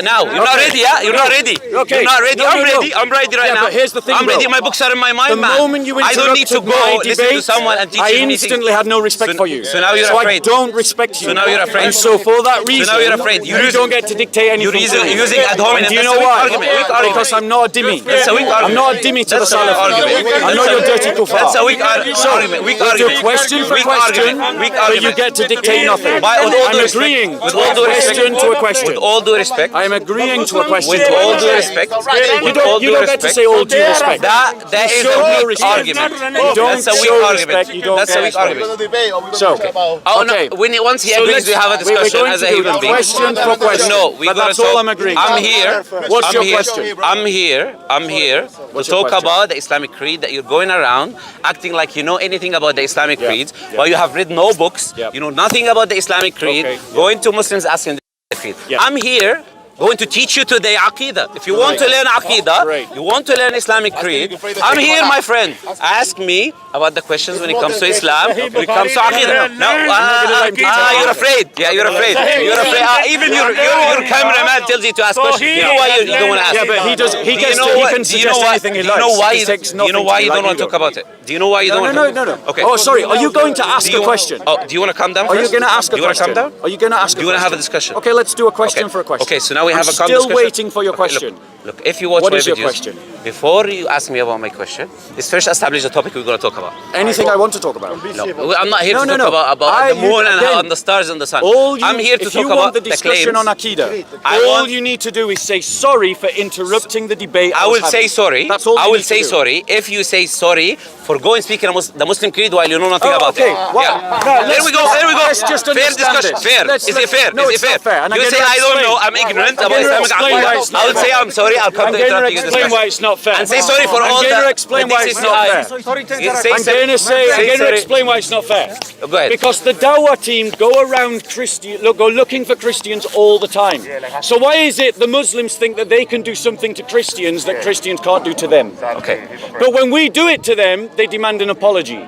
Now, you're not ready, yeah? You're not ready. Okay. You're not ready. No, I'm no, ready. I'm ready right now. But here's the thing, I'm bro. ready. My books are in my mind, The moment you I don't need to interrupted go my listen to debate, someone and teach I you instantly had no respect for you. So now you're afraid. I don't respect you. So now you're afraid. And so for that reason, now you're afraid. You don't get to dictate anything. You're using ad hominem. Do you That's know a weak why? argument. Weak argument. Because I'm not a dhimmi. That's a weak argument. I'm not a dhimmi to the That's a weak Salaf. argument. I know you're dirty kuffar. That's a weak argument. Weak We'll do argument. question for Weak question, argument. Weak but you argument. get to dictate nothing. I'm agreeing with to all a due respect. question to a question. With all due respect. I am agreeing to a question. With all due respect. You don't get to say all due respect. That is a weak argument. That's a weak argument. That's a weak argument. So, okay. Once he agrees, we have a discussion as a human being. Question for question. No, we but that's all I'm agreeing. I'm here. What's your question? I'm here to talk about the Islamic creed, that you're going around acting like you know anything about the Islamic creeds, while you have read no books, you know nothing about the Islamic creed, going to Muslims asking the creed. I'm here going to teach you today Aqidah. If you want to learn Aqidah, you want to learn Islamic creed, I'm here, my friend. Ask me about the questions when it comes to Islam, when it comes to Aqidah. No, you're afraid. Yeah, you're afraid. You're afraid. Even your cameraman tells you to ask questions. You know why you don't want to ask? Yeah, but he does. He can suggest anything he likes. Do you know why you don't want to talk about it? Do you know why you don't want to? No. Okay. Oh, sorry. Are you going to ask a question? Oh, do you want to calm down first? Are you going to ask a question? Do you want to calm down? Are you going to ask a question? Do you want to have a discussion? Okay, let's do a question for a question. Okay, so now we have a calm discussion. discussion. Still waiting for your question. Look, if you watch what my is your videos, question? Before you ask me about my question, let's first establish the topic we're going to talk about. Anything I want to talk about. No, I'm not here to talk about the moon and the stars and the sun. I'm here to talk about the discussion on Aqidah. All you need to do is say sorry for interrupting the debate. I will say sorry. That's all I will say sorry if you say sorry for going speaking the Muslim creed while you know nothing about it. There we go. Let's just fair discussion. Fair. Is it fair? No, is it fair? And you say I don't know. I'm ignorant about Islamic Aqidah. I will say I'm sorry. I'll come to interrupt you in explain why it's not fair. And say sorry for all I'm going to explain why it's not fair. I'm going to explain why it's not fair. Go ahead. Because the Dawah team go around go looking for Christians all the time. So why is it the Muslims think that they can do something to Christians that Christians can't do to them? Okay. But when we do it to them, they demand an apology.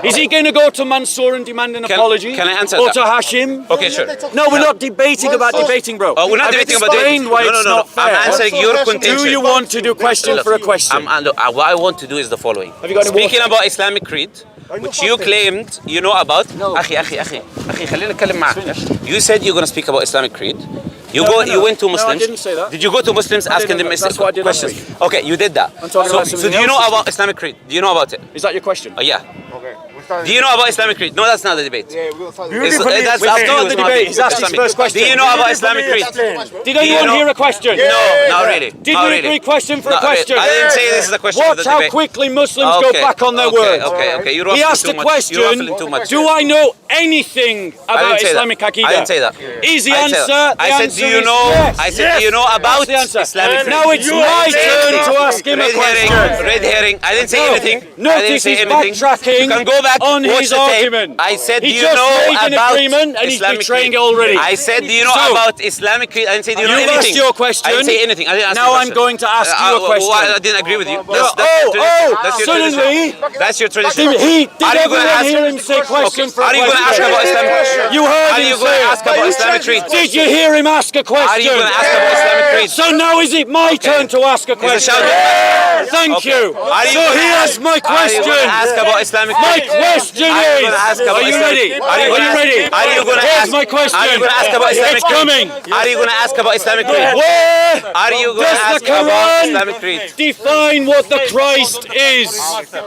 Is he going to go to Mansour and demand an apology? Can I answer or that? to Hashim? Okay, sure. No, we're not debating about debating, bro. Oh, we're not debating about debating. Why it's not fair. I'm answering your contention. Do you want to do question for a question? What I want to do is the following. Have you got any Speaking about Islamic creed, which you claimed you know about. No. أخي خلينا نتكلم معك. You said you're going to speak about Islamic creed. You went to Muslims. No, I didn't say that. Did you go to Muslims asking them questions? Okay, you did that. So do you know about Islamic creed? Do you know about it? Is that your question? Yeah. Do you know about Islamic creed? No, that's not the debate. That's not the debate. He's asked his first question. Do you know about Islamic creed? Did anyone hear a question? No, not really. Did we agree question for a question? I didn't say this is a question for the Watch how debate. quickly Muslims go back on their words. Okay. You're He asked a question, do I know anything about Islamic Aqidah? I didn't say that. Easy answer. I said, do you know? I said, do you know about Islamic creed? Now it's my turn to ask him a question. Red herring. I didn't say anything. Notice he's backtracking. You can go back on his argument. I said, do he you just know made an about agreement and he's Islamic betraying creed? it already. I said, do you know about Islamic creed? I didn't say, do you know anything? You asked your question. I didn't say anything. I didn't ask now I'm going to ask you a question. I didn't agree with you. Suddenly, that's your tradition. Did everyone hear him say question for a question? Are you going to ask about Islamic creed? You heard him say. Are you going to ask about Islamic creed? Did you hear him ask a question? Are you going to ask about Islamic creed? So now is it my turn to ask a question? Thank you. So here's my question. Are you going to ask about Islamic creed? My question is, are you ready? Are you ready? Are you going to ask? Here's my question. Are you going to ask about Islamic creed? It's coming. Are you going to ask about Islamic creed? Where are you going to ask about Islamic creed? Define what the Christ is.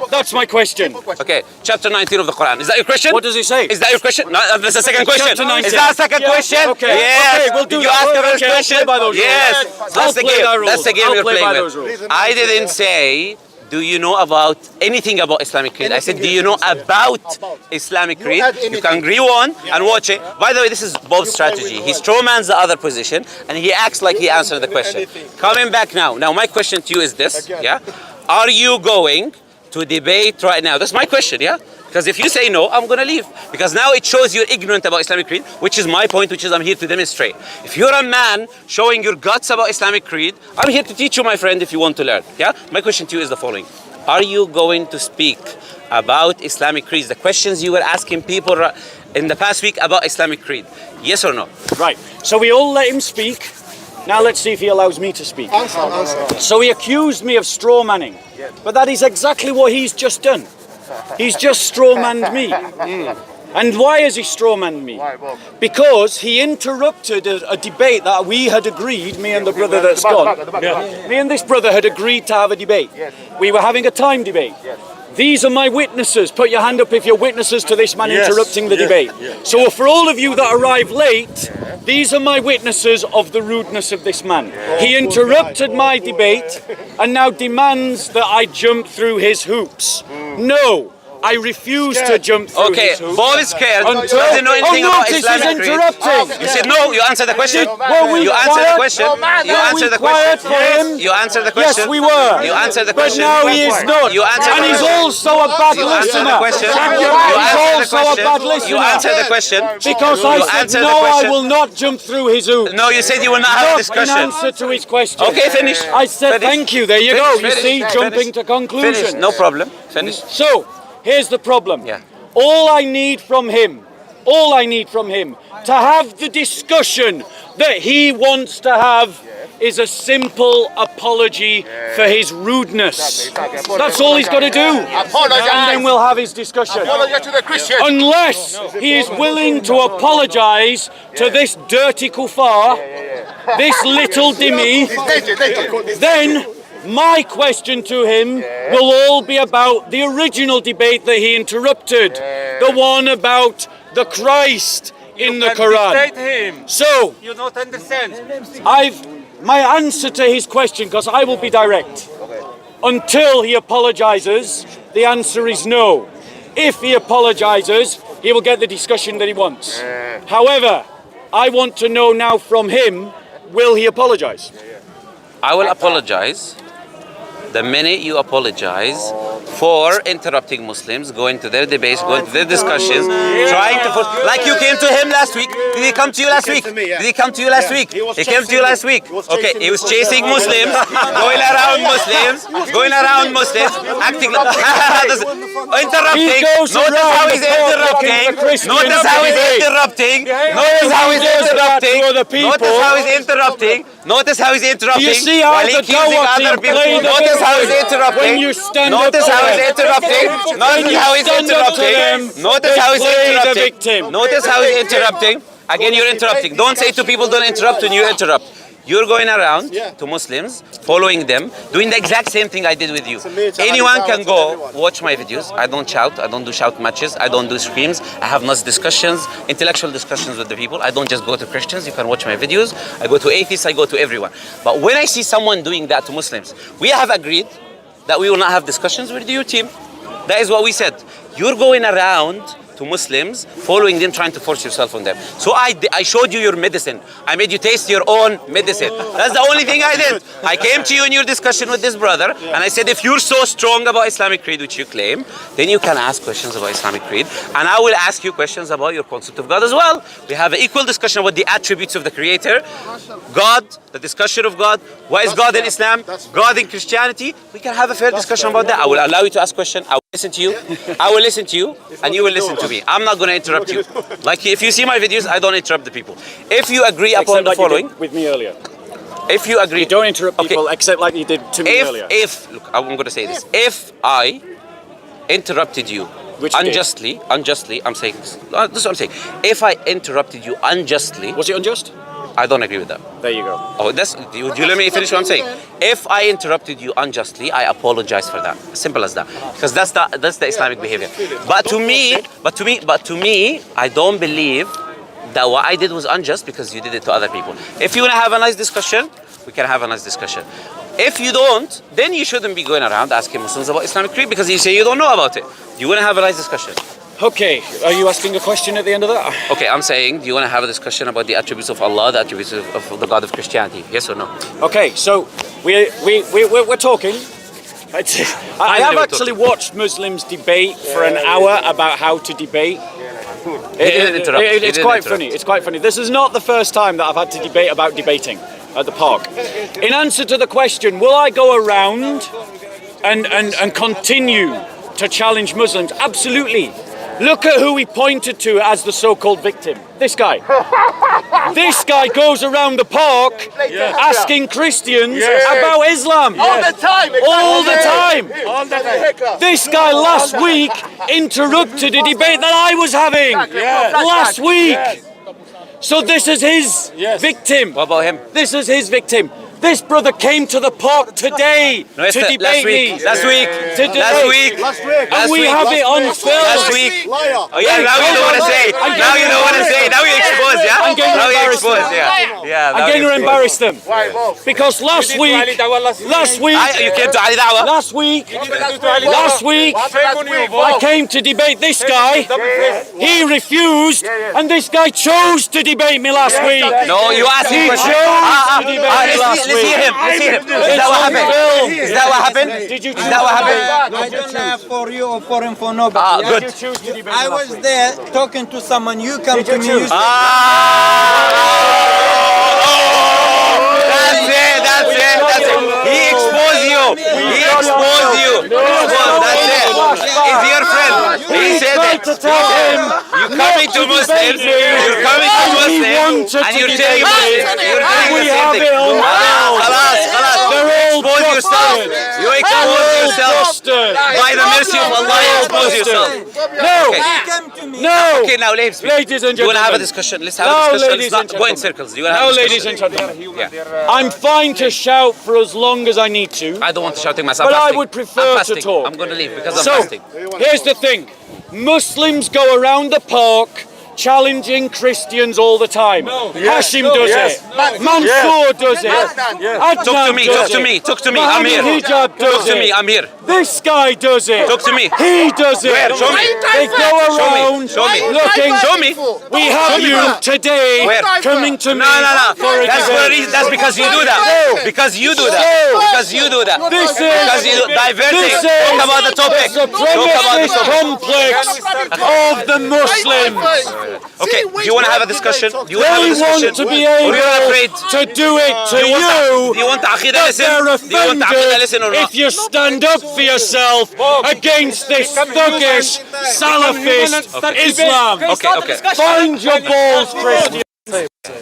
That's my question. Okay, chapter 19 of the Quran. Is that your question? What does it say? Is that your question? No, that's the second question. Chapter 19. Is that a second question? Okay. Yes. Okay, we'll do Did you that. ask the first question? Yes. That's the game. That's the game you're playing with. Rules. I didn't say, do you know about anything about Islamic creed? I said, do you know about Islamic creed? You can rewind and watch it. By the way, this is Bob's strategy. He strawmans the other position and he acts like he answered the question. Coming back now. Now, my question to you is this, yeah? Are you going to debate right now? That's my question, yeah? Because if you say no, I'm going to leave. Because now it shows you're ignorant about Islamic creed, which is my point, which is I'm here to demonstrate. If you're a man showing your guts about Islamic creed, I'm here to teach you, my friend, if you want to learn. Yeah? My question to you is the following. Are you going to speak about Islamic creeds? The questions you were asking people in the past week about Islamic creed. Yes or no? Right. So we all let him speak. Now let's see if he allows me to speak. Answer. So he accused me of straw manning, but that is exactly what he's just done. He's just straw manned me. And why has he straw manned me? Because he interrupted a debate that we had agreed, me and the brother that's gone. Me and this brother had agreed to have a debate. We were having a time debate. These are my witnesses. Put your hand up if you're witnesses to this man interrupting the debate. So for all of you that arrive late, these are my witnesses of the rudeness of this man. He interrupted my debate and now demands that I jump through his hoops. No. I refuse to jump through his hoops. Bob is scared. Doesn't know anything about Islamic creed. Interrupting. You said no. You answered the question. You answered the question. You answered the question. You answered the question. Yes, we were. You answered the But question. now he is not. You answered and the he's question. also a bad You answered listener. the question. He's also a bad listener. You answered the question. Because I said no, I will not jump through his hoops. No, you said you will not have a discussion. In answer to his question. Okay, finish. I said thank you. There you go. You see, jumping to conclusions. Finish. No problem. Finish. So, here's the problem. Yeah. All I need from him, to have the discussion that he wants to have is a simple apology for his rudeness. That's all he's got to do. And then we'll have his discussion. Apologize to the Christians. Unless he is willing to apologise to this dirty kuffar, this little dhimmi, then my question to him will all be about the original debate that he interrupted, the one about the Christ in the Quran. Him. So, You don't understand. my answer to his question, because I will be direct, until he apologises, the answer is no. If he apologises, he will get the discussion that he wants. However, I want to know now from him, will he apologise? I will apologize the minute you apologize for interrupting Muslims, going to their debates, going to their discussions, trying to force, like you came to him last week. Did he come to you last week? Did he come to you last week? He came to you last week. Okay, he was chasing Muslims, going around Muslims, acting like interrupting. Notice how he's interrupting. Notice how he's interrupting. Notice how he's interrupting. Notice how he's interrupting. Notice how he's interrupting. You see how the Dawah team play the Notice how he's interrupting. When you stand Notice up how to he's interrupting. Notice how he's interrupting. Notice how he's interrupting. Notice how he's interrupting. Again, you're interrupting. Don't say to people, don't interrupt when you interrupt. You're going around to Muslims, following them, doing the exact same thing I did with you. Anyone can go watch my videos. I don't shout. I don't do shout matches. I don't do screams. I have nice discussions, intellectual discussions with the people. I don't just go to Christians. You can watch my videos. I go to atheists. I go to everyone. But when I see someone doing that to Muslims, we have agreed that we will not have discussions with your team. That is what we said. You're going around to Muslims, following them, trying to force yourself on them. So I showed you your medicine. I made you taste your own medicine. That's the only thing I did. I came to you in your discussion with this brother, and I said, if you're so strong about Islamic creed, which you claim, then you can ask questions about Islamic creed, and I will ask you questions about your concept of God as well. We have an equal discussion about the attributes of the Creator, God, the discussion of God, what is God in Islam, God in Christianity. We can have a fair discussion about that. I will allow you to ask questions. I will listen to you. I will listen to you, and you will listen to me. I'm not going to interrupt you. Like, if you see my videos, I don't interrupt the people. If you agree upon the following, you did with me earlier. If you agree, You don't interrupt people except like you did to me earlier. Look, I'm going to say this. If I interrupted you unjustly, I'm saying this. This is what I'm saying. If I interrupted you unjustly, Was it unjust? I don't agree with that. There you go. Oh, you let me finish what I'm saying. If I interrupted you unjustly, I apologize for that. Simple as that. Because that's the Islamic behavior. But to me, I don't believe that what I did was unjust because you did it to other people. If you want to have a nice discussion, we can have a nice discussion. If you don't, then you shouldn't be going around asking Muslims about Islamic creed because you say you don't know about it. You want to have a nice discussion. Okay, are you asking a question at the end of that? Okay, I'm saying, do you want to have a discussion about the attributes of Allah, the attributes of the God of Christianity? Yes or no? Okay, so we're talking. I have actually watched Muslims debate for an hour about how to debate. It's quite funny. It's quite funny. This is not the first time that I've had to debate about debating at the park. In answer to the question, will I go around and continue to challenge Muslims? Absolutely. Look at who he pointed to as the so-called victim. This guy. This guy goes around the park asking Christians about Islam. All the time. All the time. All the time. This guy last week interrupted a debate that I was having. Last week. So this is his victim. What about him? This is his victim. This brother came to the park today to debate me. Last week. And we have it on film. Last week. Oh yeah, now you know what to say. Now you know what to say. Now you expose, yeah? I'm going to Now you embarrass expose, them. yeah. I'm going to embarrass them. Because last week, You came to Ali Dawah. last week, I came to debate this guy. He refused, and this guy chose to debate me last week. No, you asked He him. chose to debate me last week. Let's hear him. Is that what happened? Is that what happened? Did you Is that what happened? I don't have for you or for him for nobody. Good. I was there talking to someone. You come to me. You say, That's it. He exposed you. That's it. He's your friend. He said it. to tell him You're coming to Muslims. And you're telling we the have same it thing. on They're all Expose yourself. You expose yourself. busted. By the mercy of Allah, you expose yourself. No, come to me. no. Okay, now let him speak. Ladies and You want to have a gentlemen. discussion? Let's have No, a discussion. ladies Let's and not go in gentlemen. circles. You want to have No, a ladies discussion? and gentlemen. Yeah. I'm fine to shout for as long as I need to. I don't want to shouting myself. But I'm I fasting. would prefer I'm to fasting. talk. I'm going to leave because I'm So, fasting. here's the thing. Muslims go around the park challenging Christians all the time. Hashim does it. Mansour does it. Adnan Talk to me. I'm here. Mohammed Hijab does Talk to me. it. I'm here. This guy does it. Talk to me. He does it. Where? Show me. They go around Show me. looking. Show me. We have you today Where? coming to me No. for a That's for a debate. reason. That's because you do that. No. Because you do that. No. Because you do that. This Because you is diverting. This is Talk about the topic. the Talk about the supremacist topic. complex of the Muslims. Okay. Do you want to have a discussion? Do you want to have a They discussion? want to be Or you're able afraid? to do it to Do you. you want Aqidah But listen? they're Do you want Aqidah listen or offended not? if you stand up for yourself against this thuggish Salafist Islam. Okay. Find your balls, Christian.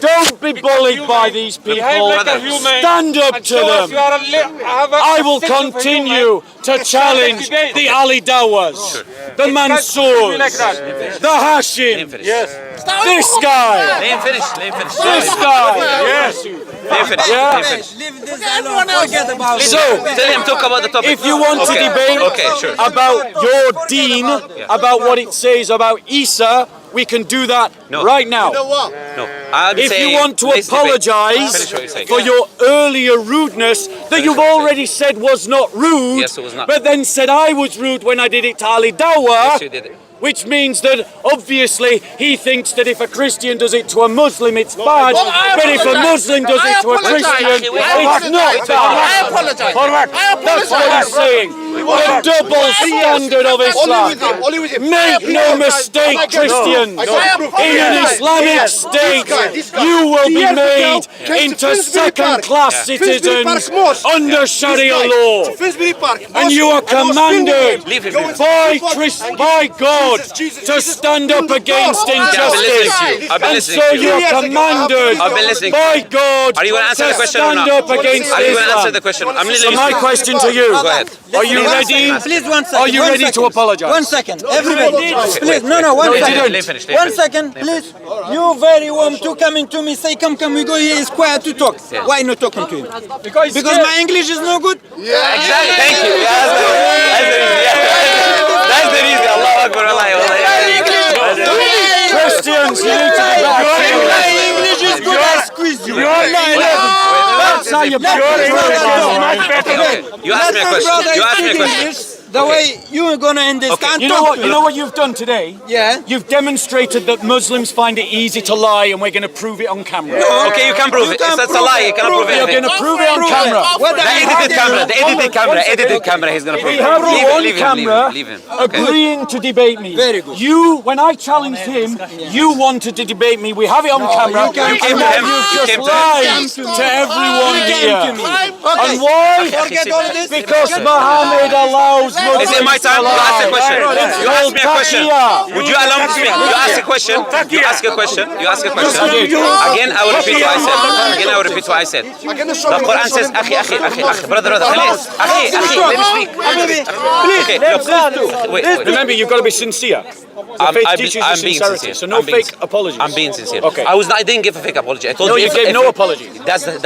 Don't be bullied by these people. Stand up to them. I will continue to challenge the Ali Dawahs, the Mansours, the Hashim, this guy, Let him finish. this guy. Let him finish. Leave this alone. Forget about it. So, Tell him talk about the topic. if you want to debate sure. about your deen, about what it says about Isa, we can do that right now. No. I'm If saying, you want to let's debate. apologize Finish what you're saying. for your earlier rudeness that you've already said was not rude, Yes, it was not. but then said I was rude when I did it to Ali Dawah, Yes, you did it. which means that obviously he thinks that if a Christian does it to a Muslim it's bad, but if a Muslim does it to a Christian it's not bad. I apologize. That's what he's saying. The double standard of Islam. Make no mistake, Christians. In an Islamic state, you will be made into second-class citizens under Sharia law. And you are commanded Leave him. by God to stand up against injustice. I've been And listening so to you. you are commanded I've been listening. by God Are you going to answer to the question or stand not? up against Are you going to answer Islam. the question? I'm So literally my question to you, Go ahead. are you ready? Please, 1 second. Are you One ready to second. apologize? 1 second. Everybody. Please. No, No, one he second. didn't. Let him finish. 1 second, please. You very warm to coming to me, say come, we go here, is quiet to talk. Why not talking to him? Because my English is no good? Exactly. Thank you. Yeah, that's the reason. Allah Akbar. Allah. Christians, you need to be back. My English is good, I squeeze you. That's how you You asked me a question. You asked me a question. The way you're gonna understand. You know what you've done today? Yeah. You've demonstrated that Muslims find it easy to lie, and we're going to prove it on camera. Okay, you can prove it. If that's a lie, you cannot prove You're anything. going to prove it on camera. The edited camera, he's gonna prove We it. have you on camera Leave him. agreeing to debate me. Very good. When I challenged him, you wanted to debate me. We have it on camera. you came And to now him. you've You just came to him. lied to everyone here. And why? Forget all this. Because Muhammad allows Muslims. Is it my time? You ask a question. You ask me a question. Would you allow me to speak? You ask a question. You ask a question. You ask a question. Again, I will repeat what I said. Again, I will repeat what I said. The Quran says, أخي, brother, خلاص. أخي, let me speak. Okay, look. Wait. Remember, you've got to be sincere. The faith teaches you I'm being sincerity, sincere. so no fake apologies. I'm being sincere. Okay. I didn't give a fake apology. I told No, you. you gave no apology. That's it.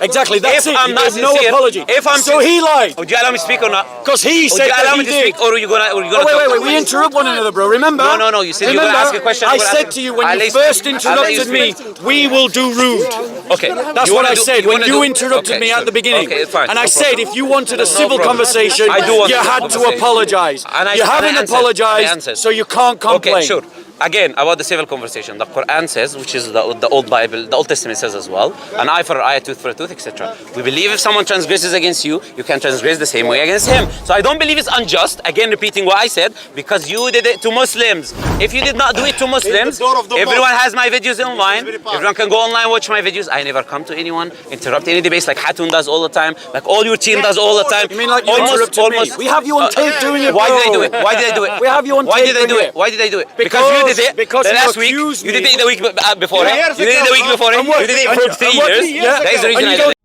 Exactly, that's If it. I'm You not gave no sincere, apology. if I'm So he lied. Would you allow me to speak or not? Because he Would said you allow that me he to did. speak, or are you gonna? Wait. We interrupt one another, bro. Remember? No. You said you're Remember, gonna ask a question. I said to you when you first interrupted me, we will do rude. Okay. That's what I said when you interrupted me at the beginning. Okay, fine. And I said if you wanted a civil problem. conversation, I do want you a had to conversation. apologize. You haven't apologized, so you can't complain. Okay, sure. Again, about the civil conversation, the Quran says, which is the old Bible, the Old Testament says as well, an eye for an eye, a tooth for a tooth, etc. We believe if someone transgresses against you, you can transgress the same way against him. So I don't believe it's unjust, again repeating what I said, because you did it to Muslims. If you did not do it to Muslims, everyone has my videos online, everyone can go online, watch my videos. I never come to anyone, interrupt any debates like Hatun does all the time, like all your team does all the time. You mean like you interrupted me? We have you on tape doing it, Why bro. did I do it? Why did I do it? We have you on Why tape did I do doing it? Why did I do it? Because you did it because the you last week. accused You did me. it the week before. You did it the week before. You did it for 3 years. That is the reason I did it.